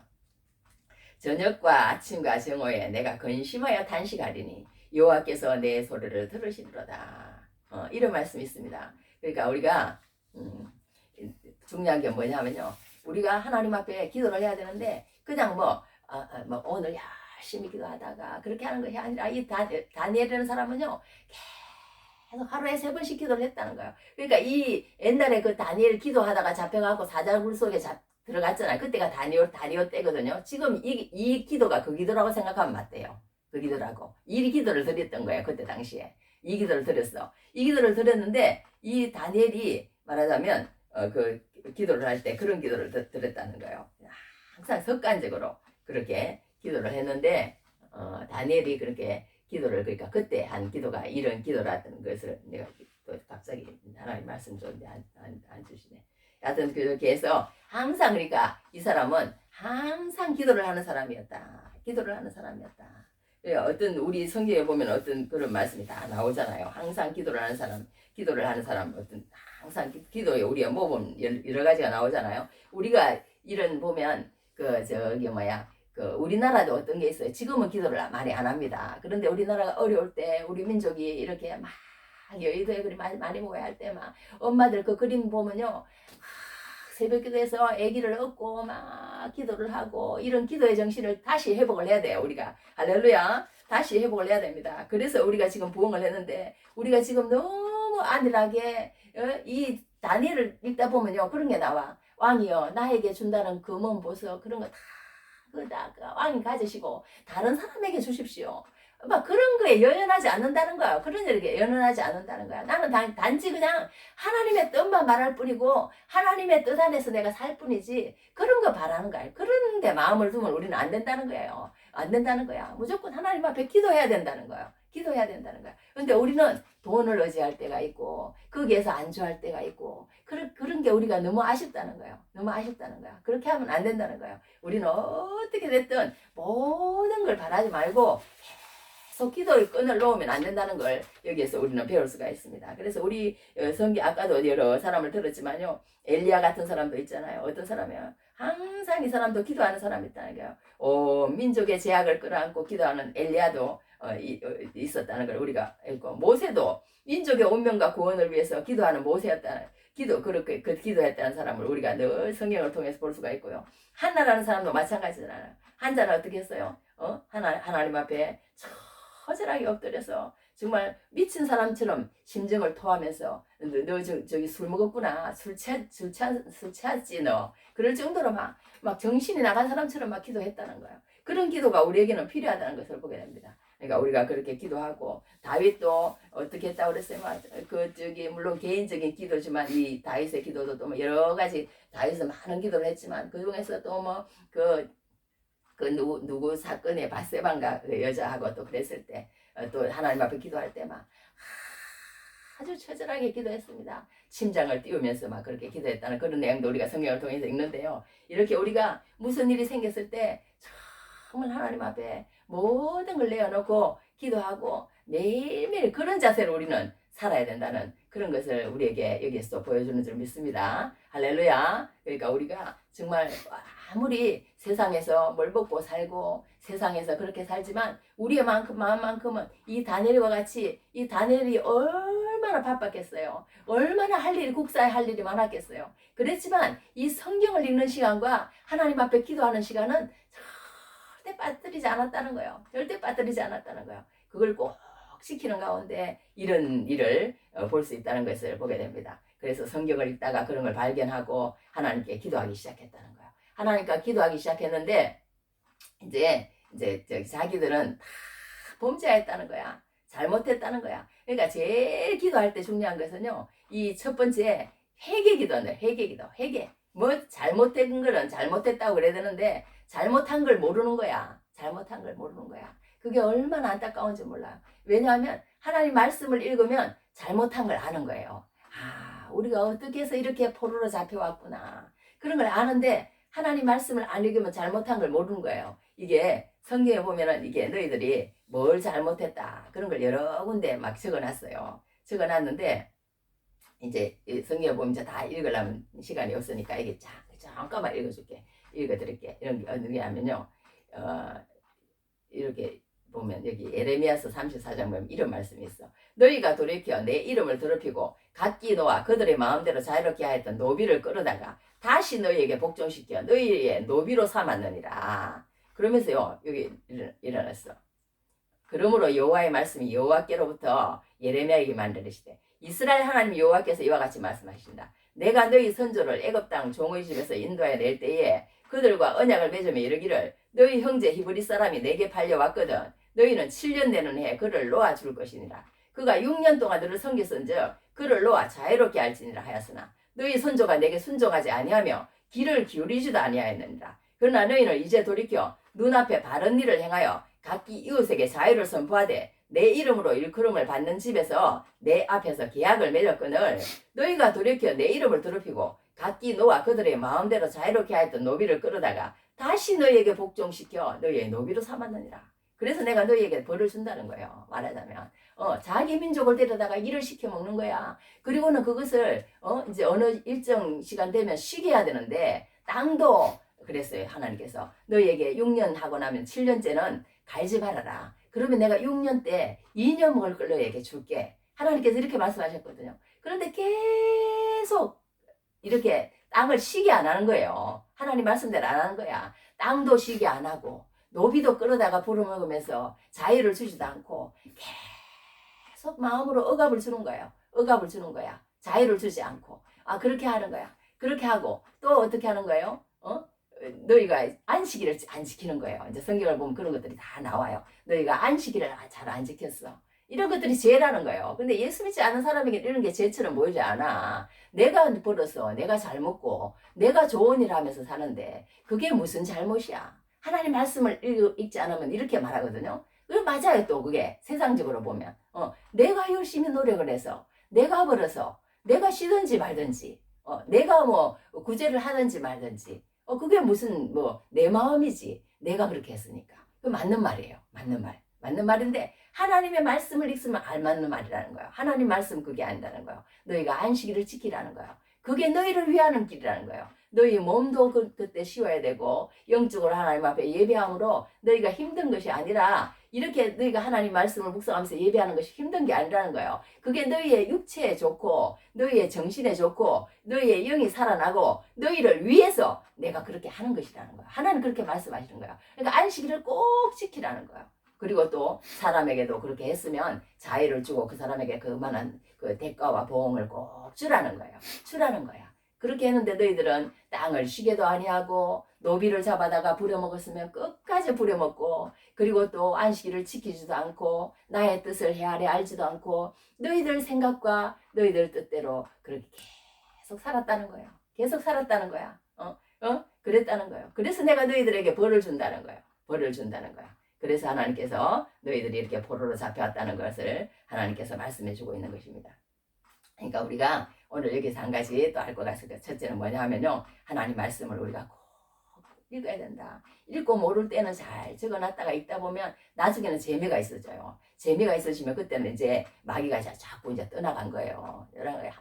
저녁과 아침과 정오에 내가 근심하여 단식하리니 여호와께서 내 소리를 들으시리로다. 이런 말씀이 있습니다. 그러니까 우리가 중요한 게 뭐냐면요, 우리가 하나님 앞에 기도를 해야 되는데 그냥 뭐 오늘 열심히 기도하다가 그렇게 하는 것이 아니라 이 다니엘이라는 사람은요 계속 하루에 3번씩 기도를 했다는 거예요. 그러니까 이 옛날에 그 다니엘 기도하다가 잡혀가고 사자굴 속에 들어갔잖아요. 그때가 다니엘 때거든요. 지금 이 기도가 그 기도라고 생각하면 맞대요. 그 기도라고. 이 기도를 드렸던 거예요. 그때 당시에. 이 기도를 드렸어. 이 기도를 드렸는데 이 다니엘이 말하자면 그 기도를 할 때 그런 기도를 드렸다는 거예요. 항상 습관적으로 그렇게 기도를 했는데 다니엘이 그렇게 기도를, 그러니까 그때 한 기도가 이런 기도라는 것을 내가 또 갑자기 하나님 말씀 좋은데 안 주시네. 하여튼 그렇게 해서 항상, 그러니까 이 사람은 항상 기도를 하는 사람이었다. 기도를 하는 사람이었다. 어떤 우리 성경에 보면 어떤 그런 말씀이 다 나오잖아요. 항상 기도를 하는 사람, 어떤 항상 기도에 우리가 모범 여러 가지가 나오잖아요. 우리가 이런 보면 우리나라도 어떤 게 있어요. 지금은 기도를 많이 안 합니다. 그런데 우리나라가 어려울 때 우리 민족이 이렇게 막 여의도에 그리 많이 모여야 할 때 막 엄마들 그 그림 보면요, 새벽 기도에서 아기를 업고 막 기도를 하고 이런 기도의 정신을 다시 회복을 해야 돼요. 우리가 할렐루야, 다시 회복을 해야 됩니다. 그래서 우리가 지금 부흥을 했는데 우리가 지금 너무 안일하게 이 다니엘을 읽다 보면요 그런 게 나와. 왕이여 나에게 준다는 금은 보석 그런 거 다 왕이 가지시고 다른 사람에게 주십시오. 막 그런 거에 연연하지 않는다는 거야. 그런 일에 연연하지 않는다는 거야. 나는 단지 그냥 하나님의 뜻만 말할 뿐이고 하나님의 뜻 안에서 내가 살 뿐이지 그런 거 바라는 거야. 그런데 마음을 두면 우리는 안 된다는 거예요. 안 된다는 거야. 무조건 하나님 앞에 기도해야 된다는 거야. 기도해야 된다는 거야. 근데 우리는 돈을 의지할 때가 있고 거기에서 안주할 때가 있고 그런 게 우리가 너무 아쉽다는 거예요. 너무 아쉽다는 거야. 그렇게 하면 안 된다는 거예요. 우리는 어떻게 됐든 모든 걸 바라지 말고 계속 기도의 끈을 놓으면 안 된다는 걸 여기에서 우리는 배울 수가 있습니다. 그래서 우리 성경 아까도 여러 사람을 들었지만요, 엘리야 같은 사람도 있잖아요. 어떤 사람이에요? 항상 이 사람도 기도하는 사람이 있다는 거예요. 민족의 제약을 끌어안고 기도하는 엘리야도 있었다는 걸 우리가 알고, 모세도 민족의 운명과 구원을 위해서 기도하는 모세였다는 그렇게 기도했다는 사람을 우리가 늘 성경을 통해서 볼 수가 있고요. 한나라는 사람도 마찬가지잖아요. 한자는 어떻게 했어요? 하나님 앞에 처절하게 엎드려서 정말 미친 사람처럼 심정을 토하면서 너 저기 술 먹었구나, 술 취했지 너, 그럴 정도로 막 정신이 나간 사람처럼 막 기도했다는 거예요. 그런 기도가 우리에게는 필요하다는 것을 보게 됩니다. 그러니까 우리가 그렇게 기도하고, 다윗도 어떻게 했다고 그랬어요? 물론 개인적인 기도지만 이 다윗의 기도도 또 여러 가지, 다윗은 많은 기도를 했지만 그 중에서 또 누구 사건에 바세바가 그 여자하고 또 그랬을 때 또 하나님 앞에 기도할 때 아주 처절하게 기도했습니다. 심장을 띄우면서 막 그렇게 기도했다는 그런 내용도 우리가 성경을 통해서 읽는데요. 이렇게 우리가 무슨 일이 생겼을 때 정말 하나님 앞에 모든 걸 내어놓고 기도하고 매일매일 그런 자세로 우리는 살아야 된다는 그런 것을 우리에게 여기에서 또 보여주는 줄 믿습니다. 할렐루야. 그러니까 우리가 정말 아무리 세상에서 뭘 먹고 살고 세상에서 그렇게 살지만 우리의 마음만큼은 이 다니엘과 같이 이 다니엘이 얼마나 바빴겠어요. 얼마나 할 일이 국사에 할 일이 많았겠어요. 그랬지만 이 성경을 읽는 시간과 하나님 앞에 기도하는 시간은 절대 빠뜨리지 않았다는 거예요. 절대 빠뜨리지 않았다는 거예요. 그걸 꼭 시키는 가운데 이런 일을 볼 수 있다는 것을 보게 됩니다. 그래서 성경을 읽다가 그런 걸 발견하고 하나님께 기도하기 시작했다는 거예요. 하나님께 기도하기 시작했는데 이제 자기들은 다 범죄했다는 거야. 잘못했다는 거야. 그러니까 제일 기도할 때 중요한 것은요. 이 첫 번째 회개 기도인데 회개. 뭐 잘못된 거는 잘못했다고 그래야 되는데 잘못한 걸 모르는 거야. 잘못한 걸 모르는 거야. 그게 얼마나 안타까운지 몰라요. 왜냐하면 하나님 말씀을 읽으면 잘못한 걸 아는 거예요. 아, 우리가 어떻게 해서 이렇게 포로로 잡혀왔구나. 그런 걸 아는데 하나님 말씀을 안 읽으면 잘못한 걸 모르는 거예요. 이게 성경에 보면은 이게 너희들이 뭘 잘못했다. 그런 걸 여러 군데 막 적어놨어요. 적어놨는데 이제 성경에 보면 이제 다 읽으려면 시간이 없으니까 이게 잠깐만 읽어줄게. 읽어드릴게. 이런 게 어떻게 하면요. 이렇게 보면 여기 에레미야서 34장 보면 이런 말씀이 있어. 너희가 돌이켜 내 이름을 더럽히고 각기 놓아 그들의 마음대로 자유롭게 하였던 노비를 끌어다가 다시 너희에게 복종시켜 너희의 노비로 삼았느니라. 그러면서요 여기 일어났어. 그러므로 여호와의 말씀이 여호와께로부터 예레미야에게 만들으시되 이스라엘 하나님 여호와께서 이와 같이 말씀하신다. 내가 너희 선조를 애굽 땅 종의 집에서 인도하여 낼 때에 그들과 언약을 맺으며 이르기를 너희 형제 히브리 사람이 내게 팔려왔거든 너희는 7년 되는 해에 그를 놓아줄 것이니라. 그가 6년 동안 너를 섬겼은즉 그를 놓아 자유롭게 할지니라 하였으나 너희 선조가 내게 순종하지 아니하며 귀를 기울이지도 아니하였느니라. 그러나 너희는 이제 돌이켜 눈앞에 바른 일을 행하여 각기 이웃에게 자유를 선포하되 내 이름으로 일컬음을 받는 집에서 내 앞에서 계약을 맺었거늘 너희가 돌이켜 내 이름을 더럽히고 각기 너와 그들의 마음대로 자유롭게 하였던 노비를 끌어다가 다시 너희에게 복종시켜 너희의 노비로 삼았느니라. 그래서 내가 너희에게 벌을 준다는 거예요. 말하자면 자기 민족을 데려다가 일을 시켜 먹는 거야. 그리고는 그것을 이제 어느 일정 시간 되면 쉬게 해야 되는데 땅도 그랬어요. 하나님께서 너희에게 6년 하고 나면 7년째는 갈지 말아라. 그러면 내가 6년 때 2년 먹을 걸 너희에게 줄게. 하나님께서 이렇게 말씀하셨거든요. 그런데 계속 이렇게 땅을 쉬게 안 하는 거예요. 하나님 말씀대로 안 하는 거야. 땅도 쉬게 안 하고 노비도 끌어다가 부려먹으면서 자유를 주지도 않고 계속 마음으로 억압을 주는 거예요. 억압을 주는 거야. 자유를 주지 않고. 그렇게 하는 거야. 그렇게 하고 또 어떻게 하는 거예요? 너희가 안식일을 안 지키는 거예요. 이제 성경을 보면 그런 것들이 다 나와요. 너희가 안식일을 잘 안 지켰어. 이런 것들이 죄라는 거예요. 근데 예수 믿지 않은 사람에게 이런 게 죄처럼 보이지 않아. 내가 벌어서 내가 잘 먹고 내가 좋은 일 하면서 사는데 그게 무슨 잘못이야. 하나님 말씀을 읽지 않으면 이렇게 말하거든요. 맞아요. 또 그게 세상적으로 보면 내가 열심히 노력을 해서 내가 벌어서 내가 쉬든지 말든지 내가 뭐 구제를 하든지 말든지 그게 무슨 내 마음이지. 내가 그렇게 했으니까. 그 맞는 말이에요. 맞는 말인데 하나님의 말씀을 읽으면 알맞는 말이라는 거예요. 하나님 말씀 그게 아니라는 거예요. 너희가 안식일을 지키라는 거예요. 그게 너희를 위하는 길이라는 거예요. 너희 몸도 그때 쉬어야 되고 영적으로 하나님 앞에 예배함으로 너희가 힘든 것이 아니라 이렇게 너희가 하나님 말씀을 묵상하면서 예배하는 것이 힘든 게 아니라는 거예요. 그게 너희의 육체에 좋고 너희의 정신에 좋고 너희의 영이 살아나고 너희를 위해서 내가 그렇게 하는 것이라는 거예요. 하나님 그렇게 말씀하시는 거예요. 그러니까 안식일을 꼭 지키라는 거예요. 그리고 또 사람에게도 그렇게 했으면 자유를 주고 그 사람에게 그만한 그 대가와 보응을 꼭 주라는 거예요. 주라는 거야. 그렇게 했는데 너희들은 땅을 쉬게도 아니하고 노비를 잡아다가 부려먹었으면 끝까지 부려먹고 그리고 또 안식일을 지키지도 않고 나의 뜻을 헤아려 알지도 않고 너희들 생각과 너희들 뜻대로 그렇게 계속 살았다는 거예요. 계속 살았다는 거야. 그랬다는 거예요. 그래서 내가 너희들에게 벌을 준다는 거예요. 벌을 준다는 거야. 그래서 하나님께서 너희들이 이렇게 포로로 잡혀왔다는 것을 하나님께서 말씀해 주고 있는 것입니다. 그러니까 우리가 오늘 여기서 한 가지 또 알 것 같습니다. 첫째는 뭐냐 하면요. 하나님 말씀을 우리가 꼭 읽어야 된다. 읽고 모를 때는 잘 적어놨다가 읽다 보면 나중에는 재미가 있어져요. 재미가 있으시면 그때는 이제 마귀가 자꾸 이제 떠나간 거예요.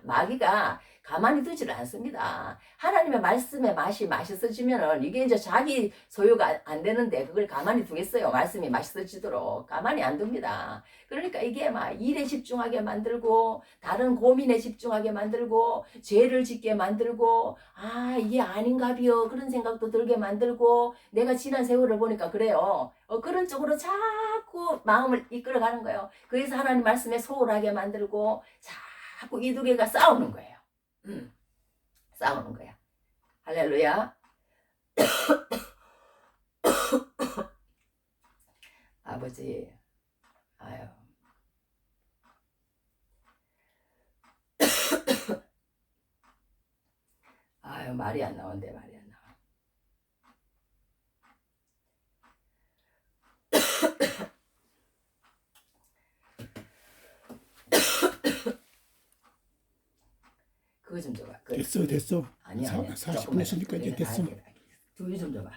마귀가 가만히 두지를 않습니다. 하나님의 말씀의 맛이 맛있어지면은 이게 이제 자기 소유가 안 되는데 그걸 가만히 두겠어요. 말씀이 맛있어지도록 가만히 안 둡니다. 그러니까 이게 막 일에 집중하게 만들고 다른 고민에 집중하게 만들고 죄를 짓게 만들고 아 이게 아닌가비요 그런 생각도 들게 만들고 내가 지난 세월을 보니까 그래요. 그런 쪽으로 자꾸 마음을 이끌어가는 거예요. 그래서 하나님 말씀에 소홀하게 만들고 자꾸 이 두 개가 싸우는 거예요. 싸우는 거야. 할렐루야. 아버지, 아유. 아유, 말이 안 나온대, 말이 안 나와. 그거 좀 줘봐. 됐어. 아니야. 40분 했으니까 이제 됐어. 두유 좀 줘봐.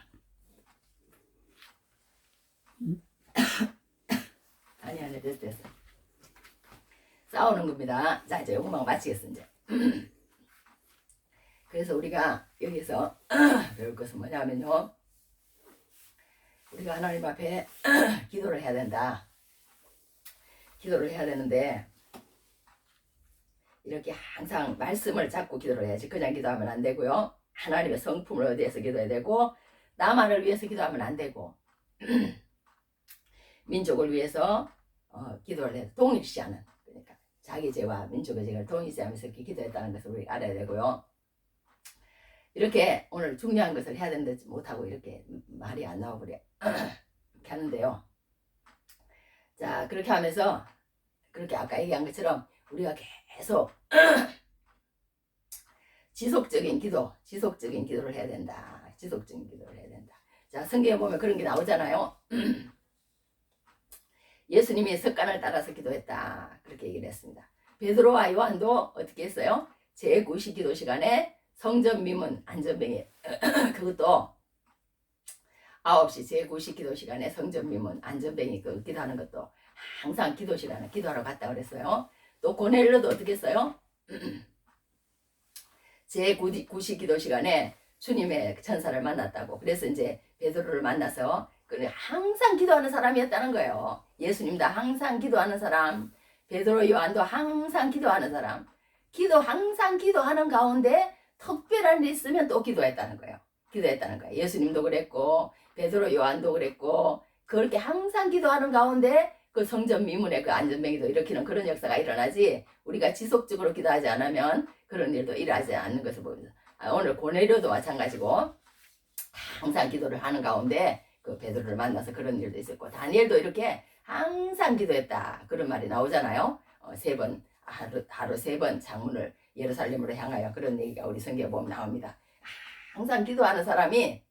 아니야, 됐어. 싸우는 겁니다. 자, 이제 요거만 마치겠습니다. 그래서 우리가 여기서 배울 것은 뭐냐면요. 우리가 하나님 앞에 기도를 해야 된다. 기도를 해야 되는데 이렇게 항상 말씀을 잡고 기도를 해야지. 그냥 기도하면 안 되고요. 하나님의 성품을 얻어서 기도해야 되고 나만을 위해서 기도하면 안 되고 민족을 위해서 기도를 해서 동일시하는 그러니까 자기 죄와 민족의 죄를 동일시하면서 이렇게 기도했다는 것을 우리가 알아야 되고요. 이렇게 오늘 중요한 것을 해야 되는데 못하고 이렇게 말이 안 나오고 그래. 이렇게 하는데요. 자 그렇게 하면서 그렇게 아까 얘기한 것처럼 우리가 계속 지속적인 기도를 해야 된다. 지속적인 기도를 해야 된다. 자 성경에 보면 그런 게 나오잖아요. 예수님이 습관을 따라서 기도했다. 그렇게 얘기를 했습니다. 베드로와 요한도 어떻게 했어요? 제9시 기도 시간에 성전 미문 안전뱅이 그것도 9시 제9시 기도 시간에 성전 미문 안전뱅이 그 기도하는 것도 항상 기도 시간에 기도하러 갔다 그랬어요. 또 고넬료도 어떻게 했어요? 제9시 기도 시간에 주님의 천사를 만났다고. 그래서 이제 베드로를 만나서 항상 기도하는 사람이었다는 거예요. 예수님도 항상 기도하는 사람, 베드로 요한도 항상 기도하는 사람. 항상 기도하는 가운데 특별한 일 있으면 또 기도했다는 거예요. 예수님도 그랬고 베드로 요한도 그랬고 그렇게 항상 기도하는 가운데 그 성전 미문의 그 안전뱅이도 일으키는 그런 역사가 일어나지 우리가 지속적으로 기도하지 않으면 그런 일도 일어나지 않는 것을 보입니다. 오늘 고넬료도 마찬가지고 항상 기도를 하는 가운데 그 베드로를 만나서 그런 일도 있었고 다니엘도 이렇게 항상 기도했다 그런 말이 나오잖아요. 하루 세 번 창문을 예루살렘으로 향하여 그런 얘기가 우리 성경에 보면 나옵니다. 항상 기도하는 사람이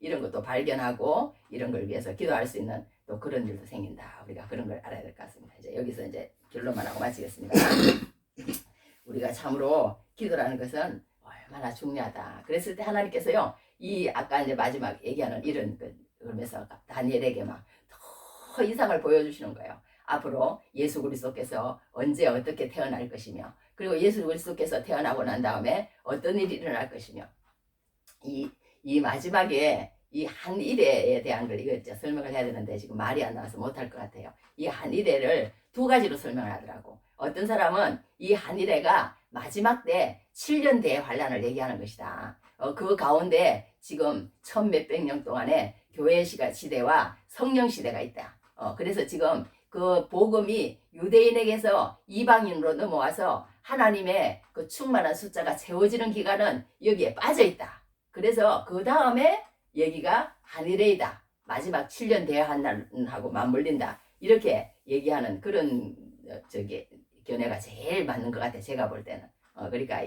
이런 것도 발견하고 이런 걸 위해서 기도할 수 있는 또 그런 일도 생긴다. 우리가 그런 걸 알아야 될 것 같습니다. 이제 여기서 이제 결론만 하고 마치겠습니다. 우리가 참으로 기도라는 것은 얼마나 중요하다. 그랬을 때 하나님께서요, 아까 이제 마지막 얘기하는 이런 그러면서 다니엘에게 막 더 이상을 보여주시는 거예요. 앞으로 예수 그리스도께서 언제 어떻게 태어날 것이며, 그리고 예수 그리스도께서 태어나고 난 다음에 어떤 일이 일어날 것이며, 이 마지막에 이 한 일에 대한 걸 이거 설명을 해야 되는데 지금 말이 안 나와서 못할 것 같아요. 이 한 일회를 두 가지로 설명을 하더라고. 어떤 사람은 이 한 일회가 마지막 때 7년 대환란을 얘기하는 것이다. 그 가운데 지금 1000몇백 년 동안에 교회 시대와 성령 시대가 있다. 그래서 지금 그 복음이 유대인에게서 이방인으로 넘어와서 하나님의 그 충만한 숫자가 채워지는 기간은 여기에 빠져 있다. 그래서 그 다음에 여기가 한일회이다. 마지막 7년 대환란하고 맞물린다. 이렇게 얘기하는 그런 견해가 제일 맞는 것 같아. 제가 볼 때는. 그러니까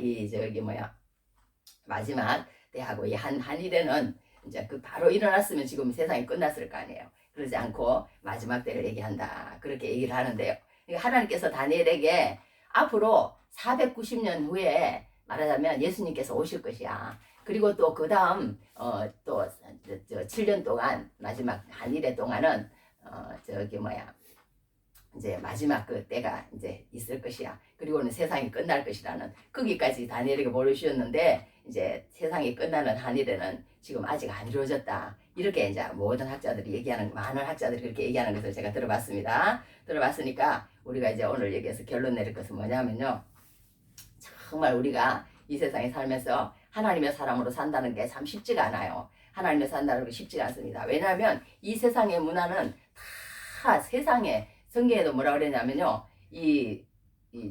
마지막 때하고 이 한일회는 이제 그 바로 일어났으면 지금 세상이 끝났을 거 아니에요. 그러지 않고 마지막 때를 얘기한다. 그렇게 얘기를 하는데요. 그러니까 하나님께서 다니엘에게 앞으로 490년 후에 말하자면 예수님께서 오실 것이야. 그리고 또 그 다음 또 7년 동안 마지막 한일회 동안은 저기 뭐야 이제 마지막 그 때가 이제 있을 것이야. 그리고는 세상이 끝날 것이라는 거기까지 다니엘에게 보여주셨는데 이제 세상이 끝나는 한일에는 지금 아직 안 이루어졌다. 이렇게 이제 모든 학자들이 얘기하는 많은 학자들이 그렇게 얘기하는 것을 제가 들어봤습니다. 들어봤으니까 우리가 이제 오늘 여기에서 결론 내릴 것은 뭐냐면요. 정말 우리가 이 세상에 살면서 하나님의 사람으로 산다는 게 참 쉽지가 않아요. 하나님의 산다는 게 쉽지가 않습니다. 왜냐하면 이 세상의 문화는 다 세상에 성경에도 뭐라 그랬냐면요.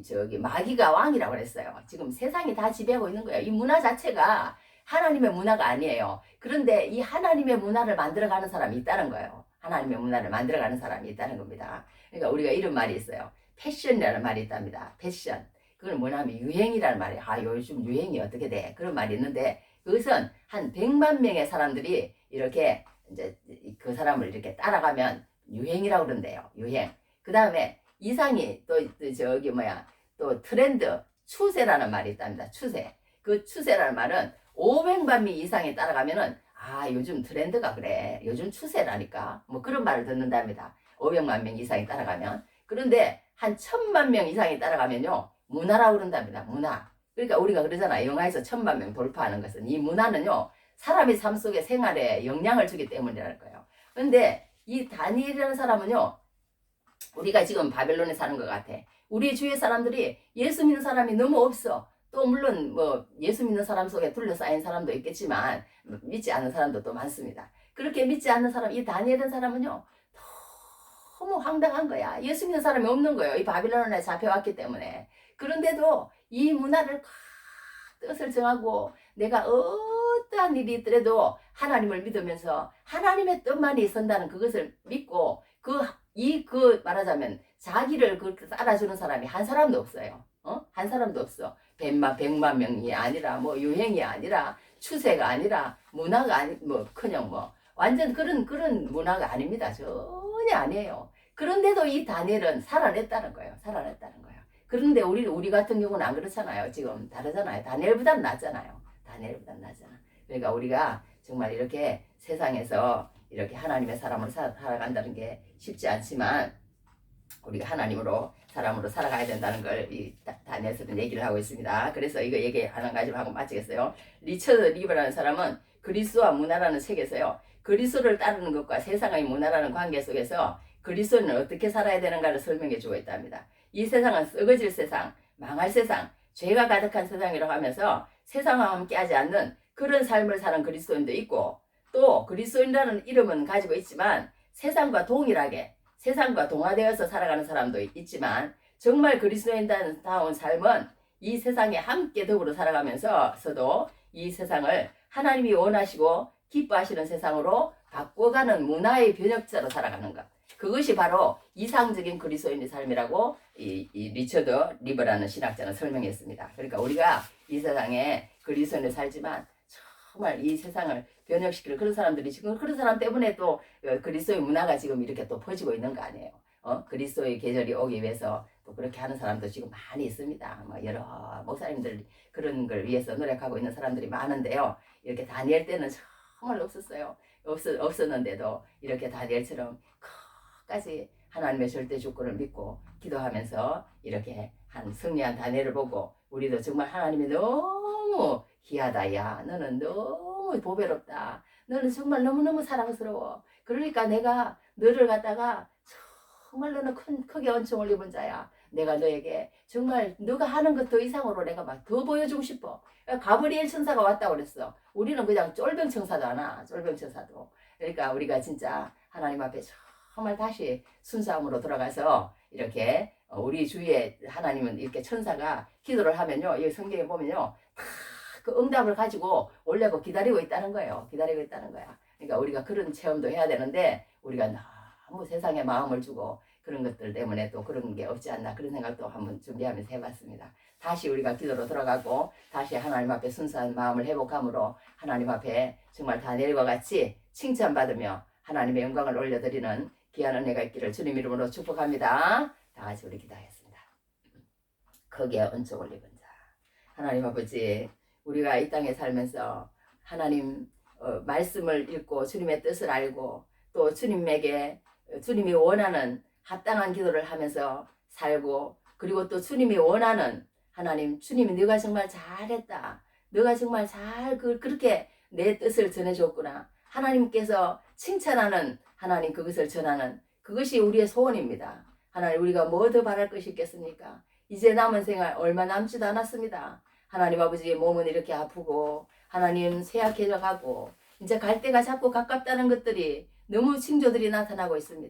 저기 마귀가 왕이라고 그랬어요. 지금 세상이 다 지배하고 있는 거예요. 이 문화 자체가 하나님의 문화가 아니에요. 그런데 이 하나님의 문화를 만들어가는 사람이 있다는 거예요. 하나님의 문화를 만들어가는 사람이 있다는 겁니다. 그러니까 우리가 이런 말이 있어요. 패션이라는 말이 있답니다. 패션. 그건 뭐냐면 유행이라는 말이에요. 아, 요즘 유행이 어떻게 돼? 그런 말이 있는데 그것은 한 100만 명의 사람들이 이렇게 이제 그 사람을 이렇게 따라가면 유행이라고 그런대요. 유행. 그 다음에 이상이 또 저기 뭐야 또 트렌드 추세라는 말이 있답니다. 추세. 그 추세라는 말은 500만 명 이상이 따라가면은 아 요즘 트렌드가 그래. 요즘 추세라니까. 뭐 그런 말을 듣는답니다. 500만 명 이상이 따라가면. 그런데 한 1000만 명 이상이 따라가면요. 문화라고 그런답니다. 문화. 그러니까 우리가 그러잖아. 영화에서 1000만 명 돌파하는 것은 이 문화는요. 사람의 삶 속에 생활에 영향을 주기 때문이라는 거예요. 그런데 이 다니엘이라는 사람은요. 우리가 지금 바벨론에 사는 것 같아. 우리 주위의 사람들이 예수 믿는 사람이 너무 없어. 또 물론 뭐 예수 믿는 사람 속에 둘러싸인 사람도 있겠지만 믿지 않는 사람도 또 많습니다. 그렇게 믿지 않는 사람, 이 다니엘이라는 사람은요. 너무 황당한 거야. 예수 믿는 사람이 없는 거예요. 이 바빌론에 잡혀왔기 때문에. 그런데도 이 문화를 뜻을 정하고 내가 어떠한 일이 있더라도 하나님을 믿으면서 하나님의 뜻만이 선다는 그것을 믿고 그 말하자면 자기를 그렇게 따라주는 사람이 한 사람도 없어요. 한 사람도 없어. 100만 명이 아니라 뭐 유행이 아니라 추세가 아니라 문화가 아니 뭐 그냥 뭐 완전 그런 문화가 아닙니다. 전혀 아니에요. 그런데도 이 다니엘은 살아냈다는 거예요. 살아냈다는 거예요. 그런데 우리 같은 경우는 안 그렇잖아요. 지금 다르잖아요. 다니엘보다는 낫잖아요. 다니엘보다는 낫잖아. 그러니까 우리가 정말 이렇게 세상에서 이렇게 하나님의 사람으로 살아간다는 게 쉽지 않지만 우리가 하나님으로 사람으로 살아가야 된다는 걸 이 다니엘서는 얘기를 하고 있습니다. 그래서 이거 얘기 하나 가지고 하고 마치겠어요. 리처드 리버라는 사람은 그리스도와 문화라는 책에서요. 그리스도를 따르는 것과 세상의 문화라는 관계 속에서 그리스도는 어떻게 살아야 되는가를 설명해 주고 있답니다. 이 세상은 썩어질 세상, 망할 세상, 죄가 가득한 세상이라고 하면서 세상과 함께하지 않는 그런 삶을 사는 그리스도인도 있고 또 그리스도인이라는 이름은 가지고 있지만 세상과 동일하게 세상과 동화되어서 살아가는 사람도 있지만 정말 그리스도인다운 삶은 이 세상에 함께 더불어 살아가면서도 이 세상을 하나님이 원하시고 기뻐하시는 세상으로 바꿔가는 문화의 변혁자로 살아가는 것. 그것이 바로 이상적인 그리스도인의 삶이라고 이 리처드 리버라는 신학자는 설명했습니다. 그러니까 우리가 이 세상에 그리스도인을 살지만 정말 이 세상을 변혁시키는 그런 사람들이 지금 그런 사람 때문에 또 그리스도의 문화가 지금 이렇게 또 퍼지고 있는 거 아니에요. 그리스도의 계절이 오기 위해서 또 그렇게 하는 사람도 지금 많이 있습니다. 뭐 여러 목사님들 그런 걸 위해서 노력하고 있는 사람들이 많은데요. 이렇게 다니엘 때는 정말 없었어요. 없었는데도 이렇게 다니엘처럼 끝까지 하나님의 절대 주권을 믿고 기도하면서 이렇게 한 승리한 다니엘을 보고 우리도 정말 하나님이 너무 귀하다. 야 너는 너무 보배롭다. 너는 정말 너무너무 사랑스러워. 그러니까 내가 너를 갖다가 정말 너는 크게恩寵을 입은 자야. 내가 너에게 정말 너가 하는 것 더 이상으로 내가 막 더 보여주고 싶어. 가브리엘 천사가 왔다고 그랬어. 우리는 그냥 쫄병 천사도 하나. 쫄병 천사도. 그러니까 우리가 진짜 하나님 앞에 정말 다시 순수함으로 돌아가서 이렇게 우리 주위에 하나님은 이렇게 천사가 기도를 하면요. 이 성경에 보면요. 다 그 응답을 가지고 오려고 기다리고 있다는 거예요. 기다리고 있다는 거야. 그러니까 우리가 그런 체험도 해야 되는데 우리가 너무 세상에 마음을 주고 그런 것들 때문에 또 그런 게 없지 않나 그런 생각도 한번 준비하면서 해봤습니다. 다시 우리가 기도로 돌아가고 다시 하나님 앞에 순수한 마음을 회복함으로 하나님 앞에 정말 다니엘과 같이 칭찬받으며 하나님의 영광을 올려드리는 귀한 은혜가 있기를 주님 이름으로 축복합니다. 다 같이 우리 기도하겠습니다. 거기에 은총을 입은 자 하나님 아버지 우리가 이 땅에 살면서 하나님 말씀을 읽고 주님의 뜻을 알고 또 주님에게 주님이 원하는 합당한 기도를 하면서 살고, 그리고 또 주님이 원하는, 하나님, 주님이 네가 정말 잘했다, 네가 정말 그렇게 내 뜻을 전해줬구나, 하나님께서 칭찬하는, 하나님 그것을 전하는, 그것이 우리의 소원입니다. 하나님, 우리가 뭐 더 바랄 것이 있겠습니까? 이제 남은 생활 얼마 남지도 않았습니다. 하나님 아버지의 몸은 이렇게 아프고, 하나님 쇠약해져 가고, 이제 갈 때가 자꾸 가깝다는 것들이 너무 징조들이 나타나고 있습니다.